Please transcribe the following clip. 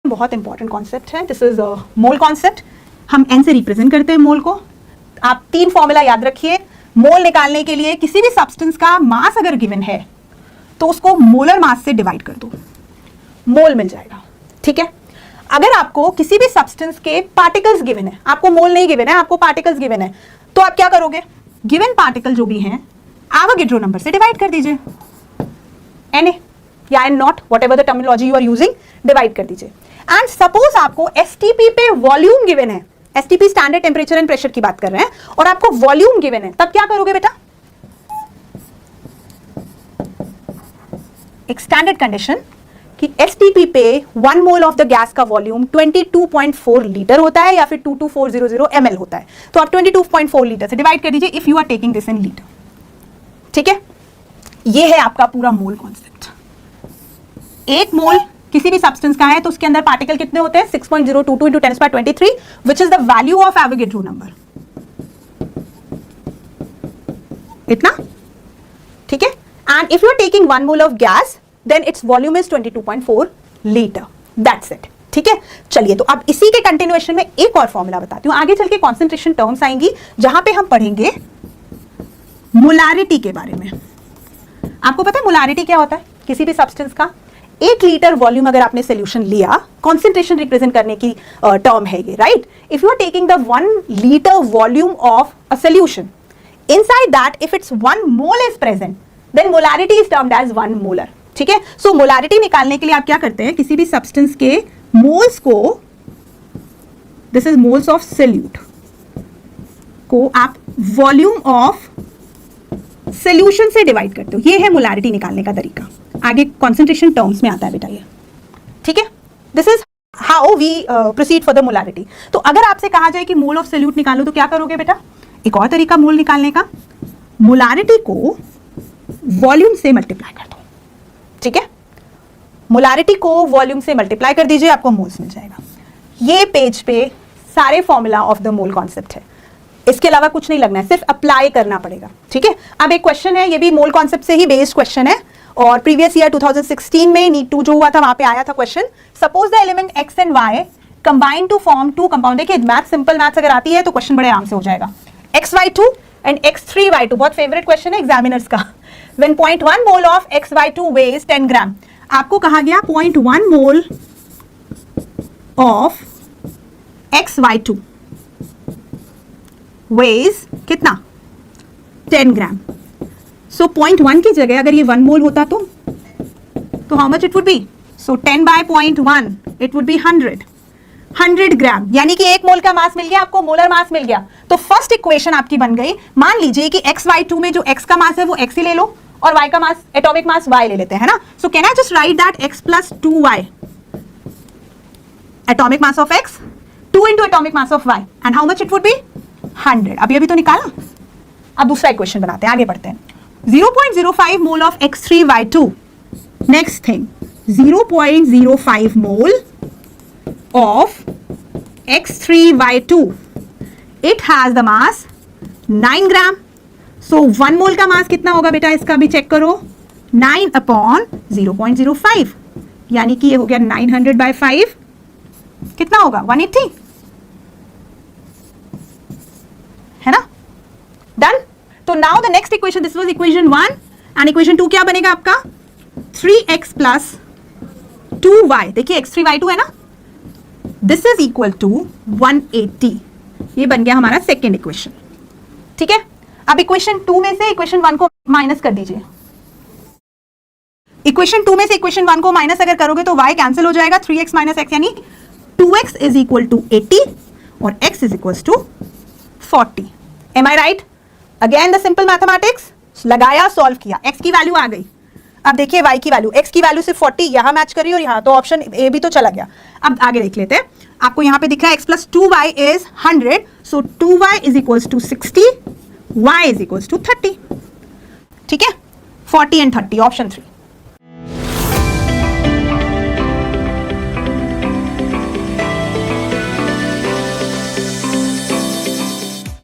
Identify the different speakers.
Speaker 1: बहुत important concept है, this is mole concept. हम एन से रिप्रेजेंट करते हैं मोल को। आप 3 फॉर्मूला याद रखिए। मोल निकालने के लिए किसी भी सब्सटेंस का मास अगर गिवन है तो उसको मोलर मास से डिवाइड कर दो, मोल मिल जाएगा। ठीक है, अगर आपको किसी भी सब्सटेंस के पार्टिकल्स गिवन है, आपको मोल नहीं गिवन है, आपको पार्टिकल्स गिवन है, तो आप क्या करोगे, गिवन पार्टिकल जो भी हैं एवोगैड्रो नंबर से डिवाइड कर दीजिए, Na या N naught, whatever the terminology you are using, divide कर दीजिए। एंड सपोज आपको एसटीपी पे वॉल्यूम गिवन है, STP standard temperature and pressure की बात कर रहे हैं, और आपको वॉल्यूम गिवन है, तब क्या करोगे बेटा, एक स्टैंडर्ड कंडीशन कि एसटीपी पे 1 मोल ऑफ द गैस का वॉल्यूम 22.4 लीटर होता है या फिर 22400 ml होता है, तो आप 22.4 लीटर से डिवाइड कर दीजिए if you are taking this in litre. ठीक है, ये है आपका पूरा मोल कॉन्सेप्ट। 1 मोल किसी भी सब्सटेंस का है तो उसके अंदर पार्टिकल कितने होते हैं, 6.022 into 10⁻23 which is the value of Avogadro number, इतना। ठीक है, and if you are taking 1 mole of gas then its volume is 22.4 litre, that's it. ठीक है, चलिए तो अब इसी के कंटिन्यूएशन में एक और फॉर्मूला बताती हूं। आगे चल के कॉन्सेंट्रेशन टर्म्स आएंगी जहां पे हम पढ़ेंगे मोलारिटी के बारे में। आपको पता है मोलारिटी क्या होता है किसी भी सब्सटेंस का? 1 लीटर वॉल्यूम अगर आपने सोल्यूशन लिया, कॉन्सेंट्रेशन रिप्रेजेंट करने की टर्म है ये, right. If you are taking the 1 litre volume of a solution, inside that if it's 1 mole is present then molarity is termed as 1 molar. ठीक है, सो मोलारिटी निकालने के लिए आप क्या करते हैं, किसी भी सब्सटेंस के मोल्स को, this is moles of solute, को आप वॉल्यूम ऑफ सोल्यूशन से डिवाइड करते हो। ये है मोलारिटी निकालने का तरीका, आगे कॉन्सेंट्रेशन टर्म्स में आता है बेटा ये। ठीक है, this is how we proceed for the molarity. तो अगर आपसे कहा जाए कि मोल ऑफ सोल्यूट निकालो तो क्या करोगे बेटा, एक और तरीका मोल निकालने का, मोलारिटी को वॉल्यूम से मल्टीप्लाई कर दो। ठीक है, मोलारिटी को वॉल्यूम से मल्टीप्लाई कर दीजिए, आपको मोल्स मिल जाएगा। ये पेज पे सारे formula of the mole concept है, इसके अलावा कुछ नहीं लगना है, सिर्फ अप्लाई करना पड़ेगा। ठीक है, अब एक क्वेश्चन है, ये भी मोल कॉन्सेप्ट से ही बेस्ड क्वेश्चन है, और प्रीवियस ईयर 2016 में नीट 2 जो हुआ था वहां पे आया था question. Suppose the element x and y combine to form 2 compound. देखिए मैथ, सिंपल मैथ्स अगर आती है तो क्वेश्चन बड़े आराम से हो जाएगा। xy2 एंड x3y2 बहुत फेवरेट क्वेश्चन है एग्जामिनर्स का। When 0.1 mole of xy2 weighs 10 gram, आपको कहा गया 0.1 मोल ऑफ xy2 वेज कितना, 10 ग्राम। सो 0.1 की जगह अगर ये 1 मोल होता तो how much it would be, so 10 by 0.1 it would be 100 ग्राम, यानी कि 1 मोल का मास मिल गया आपको, मोलर मास मिल गया। तो फर्स्ट इक्वेशन आपकी बन गई। मान लीजिए कि xy2 में जो x का मास है वो x ही ले लो और y का मास, एटॉमिक मास y ले लेते हैं ना। So can I just right that x plus 2y, atomic mass of x 2 into atomic mass of y, and how much it would be 100। अभी तो निकाला। अब दूसरा इक्वेशन बनाते हैं, आगे बढ़ते हैं। 0.05 mole of x3y2, next thing 0.05 mole of x3y2, it has the mass 9 ग्राम। सो 1 मोल का मास कितना होगा बेटा, इसका भी चेक करो, 9 upon 0.05, यानी कि ये हो गया 900 by 5, कितना होगा 180, है ना। डन। तो now the next equation, this was equation 1 and equation 2 क्या बनेगा आपका, 3x plus 2y। देखिए x3y2 है ना, दिस इज इक्वल टू 180। ये बन गया हमारा सेकेंड इक्वेशन। ठीक है, अब इक्वेशन 2 में से इक्वेशन 1 को माइनस कर दीजिए। इक्वेशन 2 में से इक्वेशन 1 को माइनस अगर करोगे तो y कैंसिल हो जाएगा, 3x minus x यानी 2x इज इक्वल टू 80 और x is equal to 40। Am I right? Again the simple mathematics, लगाया, सॉल्व किया, x की वैल्यू आ गई। अब देखिए y की वैल्यू, x की वैल्यू सिर्फ 40 यहां मैच करी और यहां, तो ऑप्शन ए भी तो चला गया। अब आगे देख लेते हैं, आपको यहां पे दिख रहा है x plus 2y is 100, so 2y is equal to 60, y is equal to 30। ठीक है, 40 एंड 30, ऑप्शन 3।